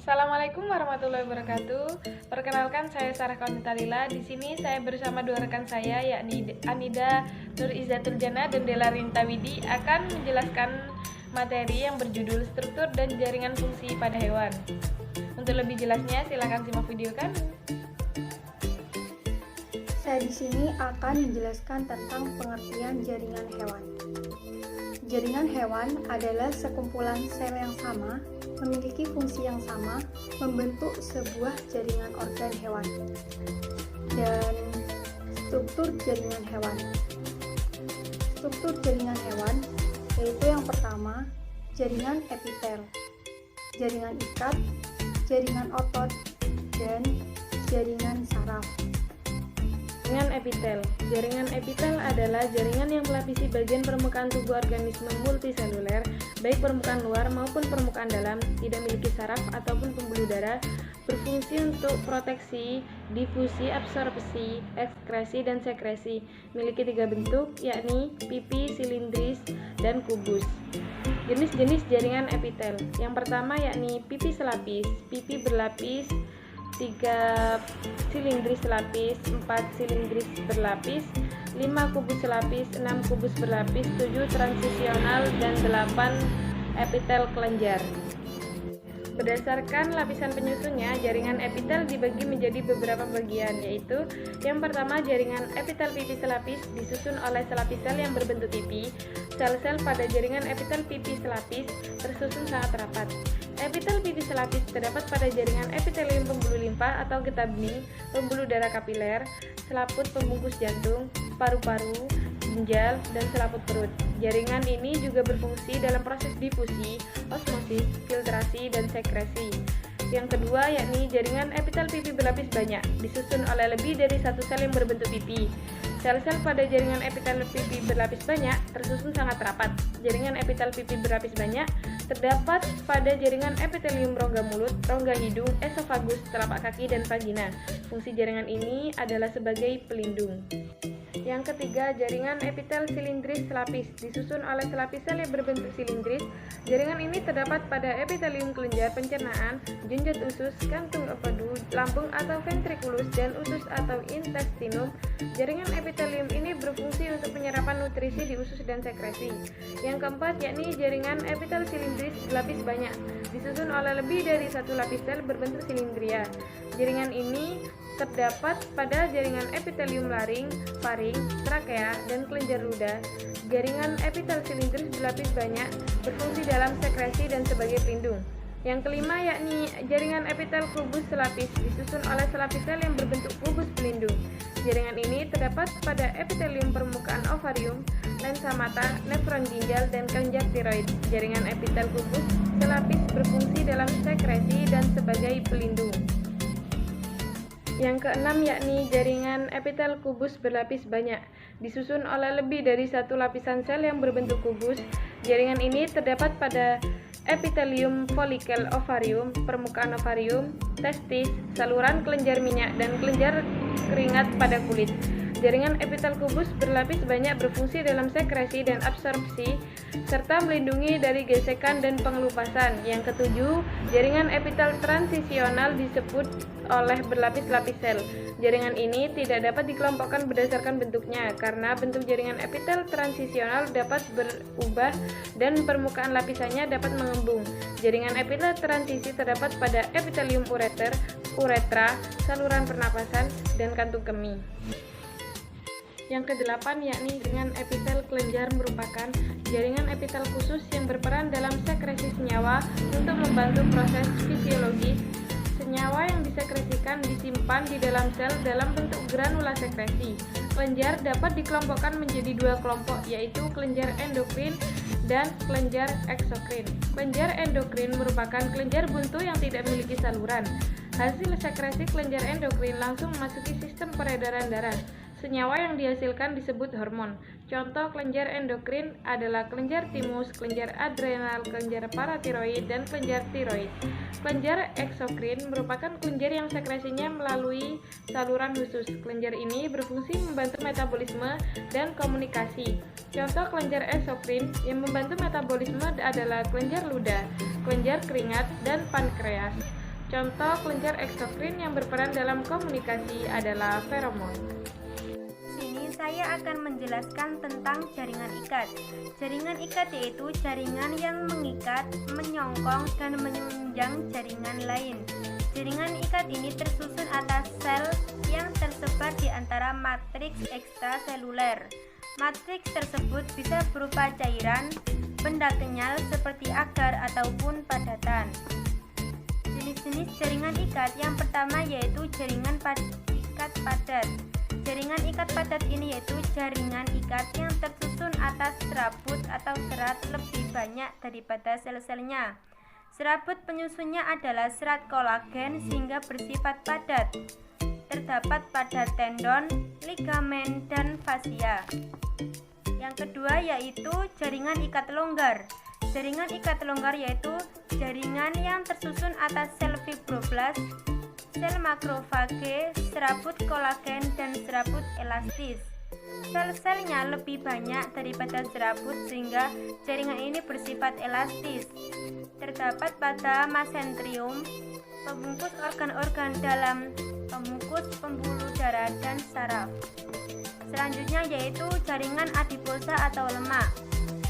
Assalamualaikum warahmatullahi wabarakatuh. Perkenalkan, saya Sarah Kaunita Lila. Di sini saya bersama dua rekan saya, yakni Anida Nur Izzatul Jannah dan Dela Rintawidi, akan menjelaskan materi yang berjudul struktur dan jaringan fungsi pada hewan. Untuk lebih jelasnya, silakan simak video kami. Saya di sini akan menjelaskan tentang pengertian jaringan hewan. Jaringan hewan adalah sekumpulan sel yang sama, memiliki fungsi yang sama, membentuk sebuah jaringan organ hewan. Dan struktur jaringan hewan. Struktur jaringan hewan yaitu yang pertama, jaringan epitel, jaringan ikat, jaringan otot, dan jaringan saraf. Jaringan epitel. Jaringan epitel adalah jaringan yang melapisi bagian permukaan tubuh organisme multiseluler, baik permukaan luar maupun permukaan dalam, tidak memiliki saraf ataupun pembuluh darah, berfungsi untuk proteksi, difusi, absorpsi, ekskresi, dan sekresi. Memiliki tiga bentuk, yakni pipi, silindris, dan kubus. Jenis-jenis jaringan epitel. Yang pertama yakni pipi selapis, pipi berlapis, 3 silindris selapis, 4 silindris berlapis, 5 kubus selapis, 6 kubus berlapis, 7 transisional, dan 8 epitel kelenjar. Berdasarkan lapisan penyusunnya, jaringan epitel dibagi menjadi beberapa bagian, yaitu yang pertama jaringan epitel pipi selapis disusun oleh selapis sel yang berbentuk pipi. Sel-sel pada jaringan epitel pipi selapis tersusun sangat rapat. Epitel pipi selapis terdapat pada jaringan epitelium pembuluh limfa atau getah bening, pembuluh darah kapiler, selaput pembungkus jantung, paru-paru, ginjal, dan selaput perut. Jaringan ini juga berfungsi dalam proses difusi, osmosis, filtrasi, dan sekresi. Yang kedua yakni jaringan epitel pipi berlapis banyak, disusun oleh lebih dari satu sel yang berbentuk pipi. Sel-sel pada jaringan epitel pipi berlapis banyak tersusun sangat rapat. Jaringan epitel pipi berlapis banyak terdapat pada jaringan epitelium rongga mulut, rongga hidung, esofagus, telapak kaki, dan vagina. Fungsi jaringan ini adalah sebagai pelindung. Yang ketiga, jaringan epitel silindris selapis disusun oleh selapis sel yang berbentuk silindris. Jaringan ini terdapat pada epitelium kelenjar pencernaan, jenjot usus, kantung empedu, lambung atau ventriculus, dan usus atau intestinum. Jaringan epitelium ini berfungsi untuk penyerapan nutrisi di usus dan sekresi. Yang keempat yakni jaringan epitel silindris berlapis banyak, disusun oleh lebih dari satu lapis sel berbentuk silindria. Jaringan ini terdapat pada jaringan epitelium laring, faring, trakea, dan kelenjar ludah. Jaringan epitel silindris berlapis banyak, berfungsi dalam sekresi dan sebagai pelindung. Yang kelima yakni jaringan epitel kubus selapis disusun oleh selapis sel yang berbentuk kubus pelindung. Jaringan ini terdapat pada epitelium permukaan ovarium, lensa mata, nefron ginjal, dan kelenjar tiroid. Jaringan epitel kubus selapis berfungsi dalam sekresi dan sebagai pelindung. Yang keenam yakni jaringan epitel kubus berlapis banyak, disusun oleh lebih dari satu lapisan sel yang berbentuk kubus. Jaringan ini terdapat pada epitelium folikel ovarium, permukaan ovarium, testis, saluran kelenjar minyak, dan kelenjar keringat pada kulit. Jaringan epitel kubus berlapis banyak berfungsi dalam sekresi dan absorpsi, serta melindungi dari gesekan dan pengelupasan. Yang ketujuh, jaringan epitel transisional disebut oleh berlapis-lapis sel. Jaringan ini tidak dapat dikelompokkan berdasarkan bentuknya, karena bentuk jaringan epitel transisional dapat berubah dan permukaan lapisannya dapat mengembung. Jaringan epitel transisi terdapat pada epitelium ureter, uretra, saluran pernapasan, dan kantung kemih. Yang kedelapan yakni jaringan epitel kelenjar merupakan jaringan epitel khusus yang berperan dalam sekresi senyawa untuk membantu proses fisiologis. Senyawa yang disekresikan disimpan di dalam sel dalam bentuk granula sekresi. Kelenjar dapat dikelompokkan menjadi dua kelompok, yaitu kelenjar endokrin dan kelenjar eksokrin. Kelenjar endokrin merupakan kelenjar buntu yang tidak memiliki saluran. Hasil sekresi kelenjar endokrin langsung memasuki sistem peredaran darah. Senyawa yang dihasilkan disebut hormon. Contoh kelenjar endokrin adalah kelenjar timus, kelenjar adrenal, kelenjar paratiroid, dan kelenjar tiroid. Kelenjar eksokrin merupakan kelenjar yang sekresinya melalui saluran khusus. Kelenjar ini berfungsi membantu metabolisme dan komunikasi. Contoh kelenjar eksokrin yang membantu metabolisme adalah kelenjar ludah, kelenjar keringat, dan pankreas. Contoh kelenjar eksokrin yang berperan dalam komunikasi adalah feromon. Sini saya akan menjelaskan tentang jaringan ikat. Jaringan ikat yaitu jaringan yang mengikat, menyongkong, dan menunjang jaringan lain. Jaringan ikat ini tersusun atas sel yang tersebar di antara matriks ekstraseluler. Matriks tersebut bisa berupa cairan, benda kenyal seperti agar ataupun padatan. Jenis-jenis jaringan ikat yang pertama yaitu jaringan ikat padat. Jaringan ikat padat ini yaitu jaringan ikat yang tersusun atas serabut atau serat lebih banyak daripada sel-selnya. Serabut penyusunnya adalah serat kolagen sehingga bersifat padat. Terdapat pada tendon, ligamen, dan fasia. Yang kedua yaitu jaringan ikat longgar. Jaringan ikat longgar yaitu jaringan yang tersusun atas sel fibroblast, sel makrofage, serabut kolagen, dan serabut elastis. Sel-selnya lebih banyak daripada serabut sehingga jaringan ini bersifat elastis. Terdapat pada mesenterium, pembungkus organ-organ dalam, pembungkus pembuluh darah, dan saraf. Selanjutnya yaitu jaringan adiposa atau lemak.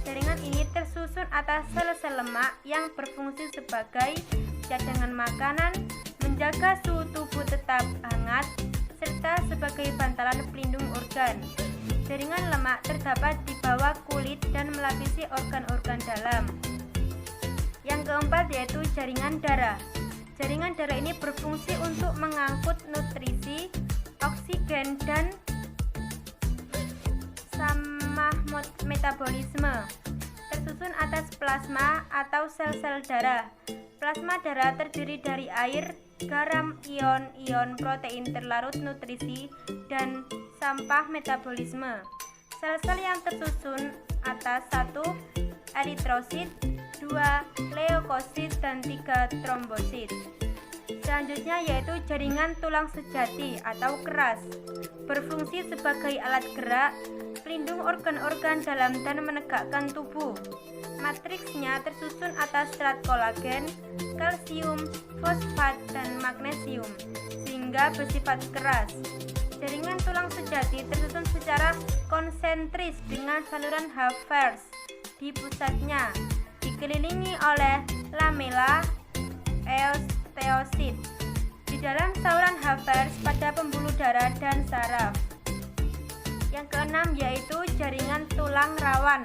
Jaringan ini tersusun atas sel-sel lemak yang berfungsi sebagai cadangan makanan, menjaga suhu tubuh tetap hangat, serta sebagai bantalan pelindung organ. Jaringan lemak terdapat di bawah kulit dan melapisi organ-organ dalam. Yang keempat yaitu jaringan darah. Jaringan darah ini berfungsi untuk mengangkut nutrisi, oksigen, dan sama metabolisme. Tersusun atas plasma atau sel-sel darah. Plasma darah terdiri dari air, garam, ion protein terlarut nutrisi, dan sampah metabolisme. Sel-sel yang tersusun atas 1 eritrosit, 2 leukosit, dan 3 trombosit. Selanjutnya yaitu jaringan tulang sejati atau keras. Berfungsi sebagai alat gerak, pelindung organ-organ dalam, dan menegakkan tubuh. Matriksnya tersusun atas serat kolagen, kalsium, fosfat, dan magnesium, sehingga bersifat keras. Jaringan tulang sejati tersusun secara konsentris dengan saluran Havers di pusatnya, dikelilingi oleh lamela osteosit di dalam saluran Havers pada pembuluh darah dan saraf. Yang keenam yaitu jaringan tulang rawan.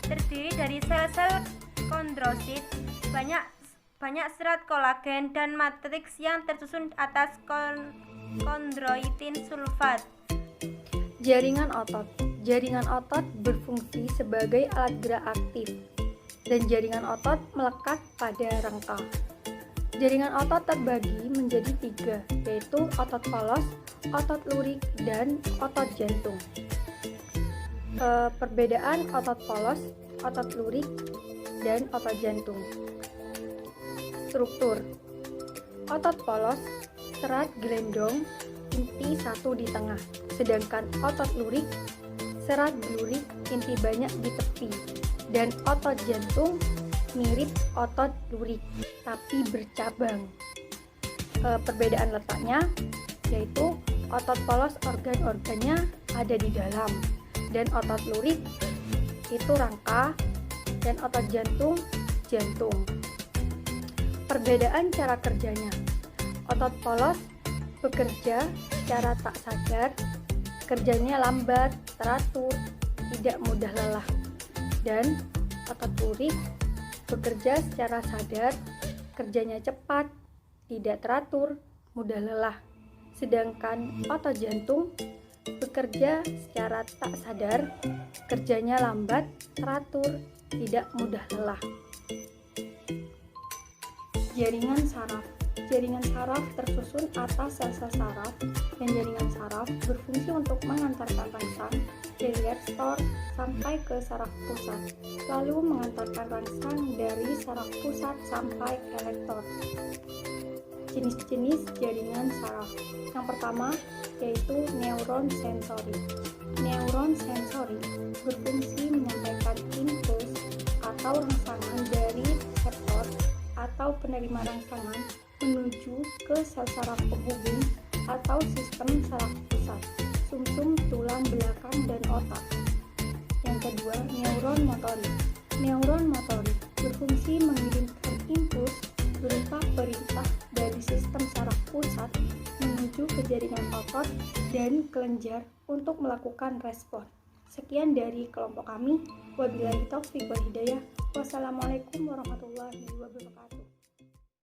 Terdiri dari sel-sel kondrosit, banyak serat kolagen, dan matriks yang tersusun atas kondroitin sulfat. Jaringan otot. Jaringan otot berfungsi sebagai alat gerak aktif, dan jaringan otot melekat pada rangka. Jaringan otot terbagi menjadi 3, yaitu otot polos, otot lurik, dan otot jantung. Perbedaan otot polos, otot lurik, dan otot jantung. Struktur otot polos, serat gelendong, inti 1 di tengah, sedangkan otot lurik, serat lurik, inti banyak di tepi, dan otot jantung mirip otot lurik tapi bercabang. Perbedaan letaknya yaitu otot polos organ-organnya ada di dalam, dan otot lurik itu rangka, dan otot jantung jantung. Perbedaan cara kerjanya. Otot polos bekerja secara tak sadar, kerjanya lambat, teratur, tidak mudah lelah. Dan otot lurik bekerja secara sadar, kerjanya cepat, tidak teratur, mudah lelah. Sedangkan otot jantung bekerja secara tak sadar, kerjanya lambat, teratur, tidak mudah lelah. Jaringan saraf. Jaringan saraf tersusun atas sel-sel saraf, dan jaringan saraf berfungsi untuk mengantarkan rangsang dari reseptor sampai ke saraf pusat, lalu mengantarkan rangsang dari saraf pusat sampai elektor. Jenis-jenis jaringan saraf. Yang pertama yaitu neuron sensori. Neuron sensori berfungsi menyampaikan impuls atau rangsangan dari reseptor atau penerima rangsangan menuju ke sel saraf penghubung atau sistem saraf pusat, sumsum tulang belakang dan otak. Yang kedua, neuron motorik. Neuron motorik berfungsi mengirimkan impuls berupa perintah dari sistem saraf pusat menuju ke jaringan otot dan kelenjar untuk melakukan respon. Sekian dari kelompok kami. Wabillahi taufiq wal hidayah. Wassalamualaikum warahmatullahi wabarakatuh.